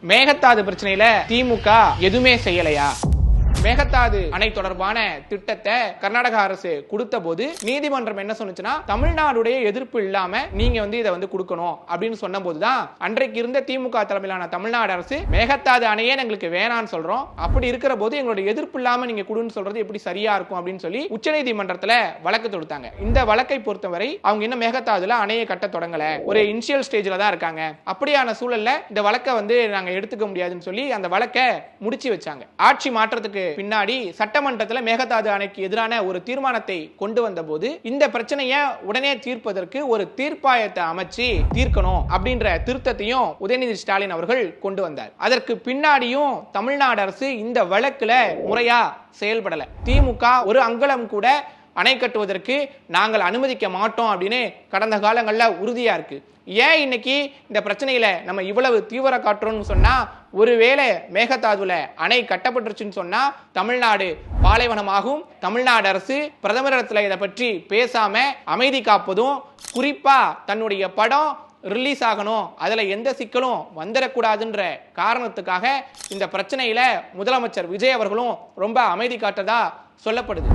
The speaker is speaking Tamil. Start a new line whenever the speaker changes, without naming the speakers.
மேகதாது பிரச்சனையில திமுக எதுவுமே செய்யலையா? மேகதாது அணை தொடர்பான திட்டத்தை கர்நாடக அரசு கொடுத்த போது நீதிமன்றம் என்ன சொன்னுச்சுன்னா, தமிழ்நாடுடைய எதிர்ப்பு இல்லாம நீங்க இதை கொடுக்கணும் அப்படின்னு சொன்ன போதுதான் அன்றைக்கு இருந்த திமுக தலைமையிலான தமிழ்நாடு அரசு மேகதாது அணையே எங்களுக்கு வேணான்னு சொல்றோம், அப்படி இருக்கிற போது எங்களுடைய எதிர்ப்பு இல்லாம நீங்க கொடுன்னு சொல்றது எப்படி சரியா இருக்கும் அப்படின்னு சொல்லி உச்சநீதிமன்றத்துல வழக்கு தொடுத்தாங்க. இந்த வழக்கை பொறுத்தவரை அவங்க இன்னும் மேகதாதுல அணையை கட்ட தொடங்கல, ஒரு இனிஷியல் ஸ்டேஜ்ல தான் இருக்காங்க. அப்படியான சூழல்ல இந்த வழக்கை நாங்க எடுத்துக்க முடியாதுன்னு சொல்லி அந்த வழக்கை முடிச்சு வச்சாங்க. ஆட்சி மாற்றத்துக்கு பின்னாடி சட்டமன்றத்தில் மேகதாது அணைக்கு எதிரான ஒரு தீர்மானத்தை கொண்டு வந்த போது இந்த பிரச்சனையை உடனே தீர்ப்பதற்கு ஒரு தீர்ப்பாயத்தை அமைச்சு தீர்க்கணும் அப்படின்ற திருத்தத்தையும் உதயநிதி ஸ்டாலின் அவர்கள் கொண்டு வந்தார். அதற்கு பின்னாடியும் தமிழ்நாடு அரசு இந்த வழக்குல முறையா செயல்படல. திமுக ஒரு அங்குலம் கூட அணை கட்டுவதற்கு நாங்கள் அனுமதிக்க மாட்டோம் அப்படின்னு கடந்த காலங்களில் உறுதியா இருக்கு. ஏன் இன்னைக்கு இந்த பிரச்சனையில நம்ம இவ்வளவு தீவிர காட்டுறோம்னு சொன்னா, ஒருவேளை மேகதாதுல அணை கட்டப்பட்டுருச்சுன்னு சொன்னா தமிழ்நாடு பாலைவனமாகும். தமிழ்நாடு அரசு பிரதமரிடத்துல இதை பற்றி பேசாம அமைதி காப்பதும், குறிப்பா தன்னுடைய படம் ரிலீஸ் ஆகணும், அதுல எந்த சிக்கலும் வந்துடக்கூடாதுன்ற காரணத்துக்காக இந்த பிரச்சனையில முதலமைச்சர் விஜய் அவர்களும் ரொம்ப அமைதி காட்டதா சொல்லப்படுது.